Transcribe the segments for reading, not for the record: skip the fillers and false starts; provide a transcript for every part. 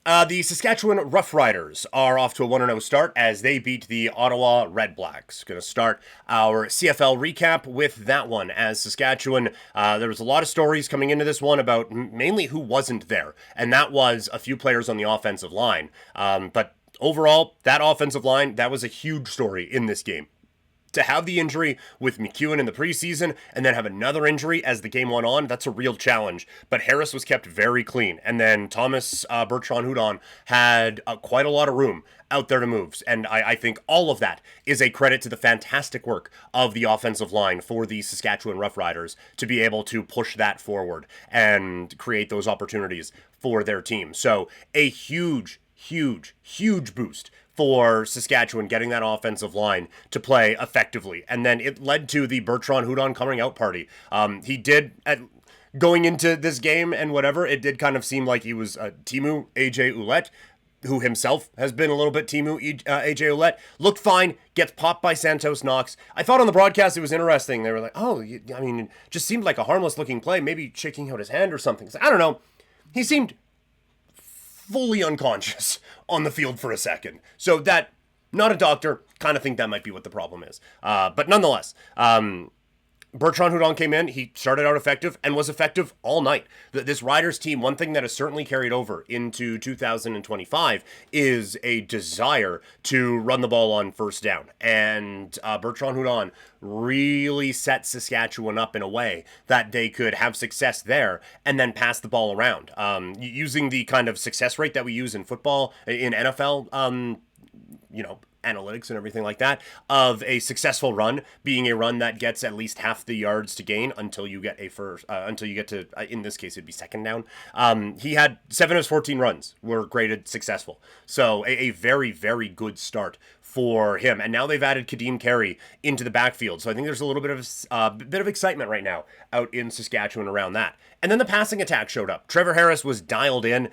The Saskatchewan Roughriders are off to a 1-0 start as they beat the Ottawa Redblacks. Going to start our CFL recap with that one as Saskatchewan. There was a lot of stories coming into this one about mainly who wasn't there, and that was a few players on the offensive line. But overall, that offensive line, that was a huge story in this game. To have the injury with McEwen in the preseason and then have another injury as the game went on, that's a real challenge. But Harris was kept very clean. And then Thomas Bertrand-Hudon had quite a lot of room out there to move. And I think all of that is a credit to the fantastic work of the offensive line for the Saskatchewan Roughriders to be able to push that forward and create those opportunities for their team. So a huge boost for Saskatchewan getting that offensive line to play effectively. And then it led to the Bertrand-Hudon coming out party. He did, going into this game and whatever, it did kind of seem like he was Temu Ouellette, who himself has been a little bit Temu Ouellette. Looked fine, gets popped by Santos Knox. I thought on the broadcast it was interesting. They were like, it just seemed like a harmless looking play, maybe shaking out his hand or something. So, I don't know. He seemed fully unconscious on the field for a second. So that, not a doctor, kind of think that might be what the problem is. But nonetheless, Bertrand-Hudon came in, he started out effective and was effective all night. This Riders team, one thing that has certainly carried over into 2025 is a desire to run the ball on first down. And Bertrand-Hudon really set Saskatchewan up in a way that they could have success there and then pass the ball around. Using the kind of success rate that we use in football, in NFL, analytics and everything like that, of a successful run being a run that gets at least half the yards to gain until you get to, in this case, it'd be second down. He had 7 of his 14 runs were graded successful. So a very, very good start for him. And now they've added Kadeem Carey into the backfield. So I think there's a little bit of excitement right now out in Saskatchewan around that. And then the passing attack showed up. Trevor Harris was dialed in.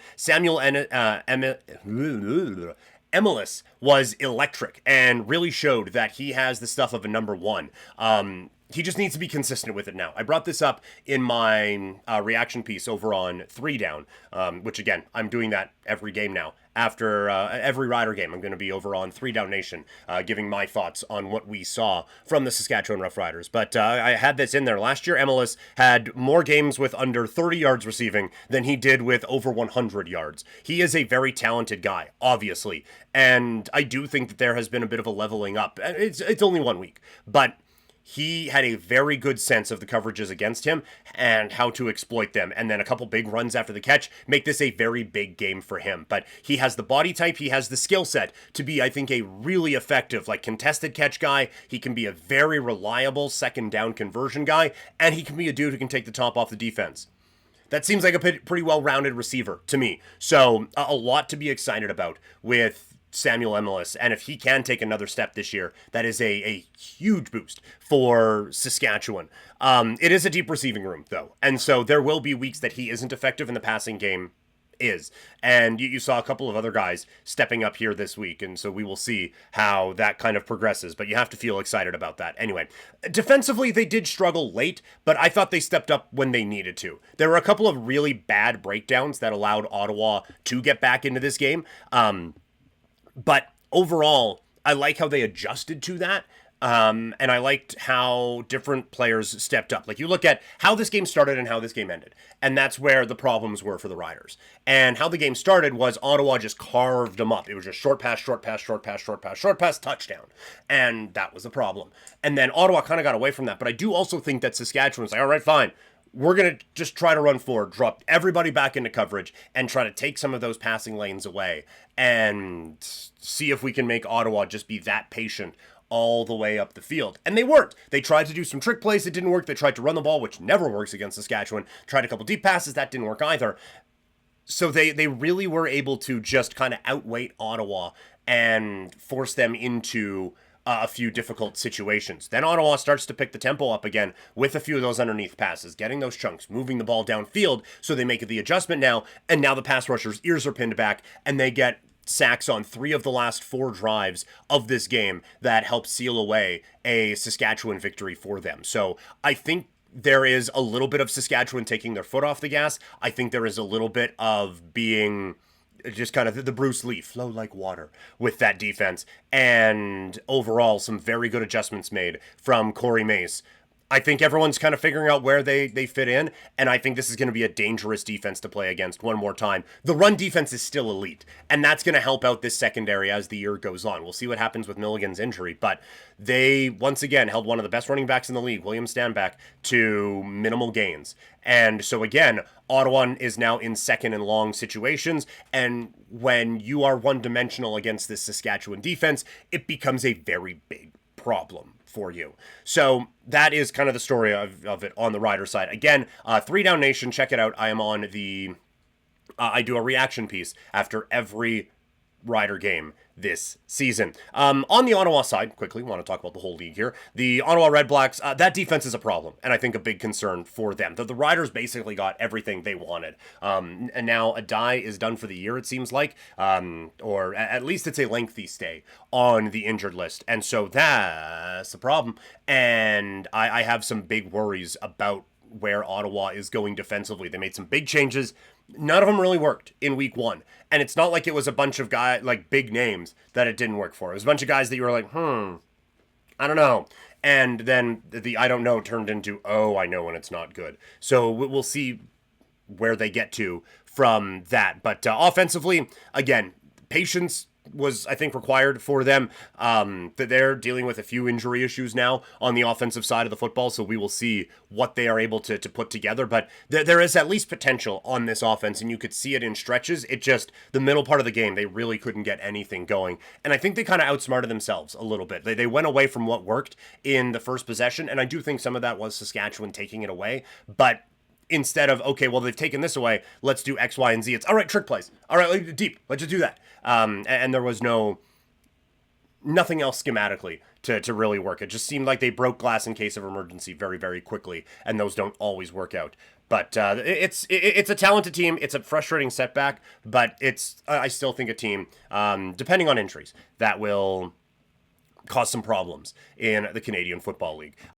Emilus was electric and really showed that he has the stuff of a number one. He just needs to be consistent with it now. I brought this up in my reaction piece over on 3 Down, which again, I'm doing that every game now. After every Rider game, I'm going to be over on 3 Down Nation, giving my thoughts on what we saw from the Saskatchewan Roughriders. But I had this in there. Last year, Emilus had more games with under 30 yards receiving than he did with over 100 yards. He is a very talented guy, obviously. And I do think that there has been a bit of a leveling up. It's only 1 week, but he had a very good sense of the coverages against him and how to exploit them. And then a couple big runs after the catch make this a very big game for him. But he has the body type, he has the skill set to be, I think, a really effective, contested catch guy. He can be a very reliable second down conversion guy, and he can be a dude who can take the top off the defense. That seems like a pretty well-rounded receiver to me. So a lot to be excited about with Samuel Emilus, and if he can take another step this year, that is a huge boost for Saskatchewan. It is a deep receiving room, though, and so there will be weeks that he isn't effective in the passing game, and you saw a couple of other guys stepping up here this week, and so we will see how that kind of progresses, but you have to feel excited about that. Anyway, defensively, they did struggle late, but I thought they stepped up when they needed to. There were a couple of really bad breakdowns that allowed Ottawa to get back into this game, but overall, I like how they adjusted to that. And I liked how different players stepped up. You look at how this game started and how this game ended. And that's where the problems were for the Riders. And how the game started was Ottawa just carved them up. It was just short pass, touchdown. And that was a problem. And then Ottawa kind of got away from that. But I do also think that Saskatchewan's like, all right, fine. We're going to just try to run forward, drop everybody back into coverage, and try to take some of those passing lanes away and see if we can make Ottawa just be that patient all the way up the field. And they weren't. They tried to do some trick plays. It didn't work. They tried to run the ball, which never works against Saskatchewan. Tried a couple deep passes. That didn't work either. So they really were able to just kind of outweight Ottawa and force them into a few difficult situations. Then Ottawa starts to pick the tempo up again with a few of those underneath passes, getting those chunks, moving the ball downfield, so they make the adjustment now, and now the pass rushers' ears are pinned back, and they get sacks on 3 of the last 4 drives of this game that help seal away a Saskatchewan victory for them. So I think there is a little bit of Saskatchewan taking their foot off the gas. I think there is a little bit of being just kind of the Bruce Lee, flow like water with that defense. And overall, some very good adjustments made from Corey Mace. I think everyone's kind of figuring out where they fit in, and I think this is going to be a dangerous defense to play against one more time. The run defense is still elite, and that's going to help out this secondary as the year goes on. We'll see what happens with Milligan's injury, but they, once again, held one of the best running backs in the league, William Stanback, to minimal gains. And so again, Ottawa is now in second and long situations, and when you are one-dimensional against this Saskatchewan defense, it becomes a very big problem for you. So that is kind of the story of it on the Rider side. Again, 3 Down Nation, check it out. I am on the, I do a reaction piece after every Rider game this season. On the Ottawa side, quickly, want to talk about the whole league here. The Ottawa Red Blacks, that defense is a problem, and I think a big concern for them. The Riders basically got everything they wanted. And now Adai is done for the year, it seems like, or at least it's a lengthy stay on the injured list. And so that's a problem. And I have some big worries about where Ottawa is going defensively. They made some big changes. None of them really worked in week 1. And it's not like it was a bunch of guys, like big names, that it didn't work for. It was a bunch of guys that you were like, I don't know. And then the I don't know turned into, oh, I know when it's not good. So we'll see where they get to from that. But offensively, again, patience was, I think, required for them. That they're dealing with a few injury issues now on the offensive side of the football, so we will see what they are able to put together. But there is at least potential on this offense, and you could see it in stretches. It just, the middle part of the game, they really couldn't get anything going. And I think they kind of outsmarted themselves a little bit. They went away from what worked in the first possession, and I do think some of that was Saskatchewan taking it away. But instead of, okay, well, they've taken this away, let's do X, Y, and Z. It's, all right, trick plays. All right, deep. Let's just do that. And there was nothing else schematically to really work. It just seemed like they broke glass in case of emergency very, very quickly, and those don't always work out. But it's a talented team. It's a frustrating setback, but it's I still think a team, depending on injuries, that will cause some problems in the Canadian Football League.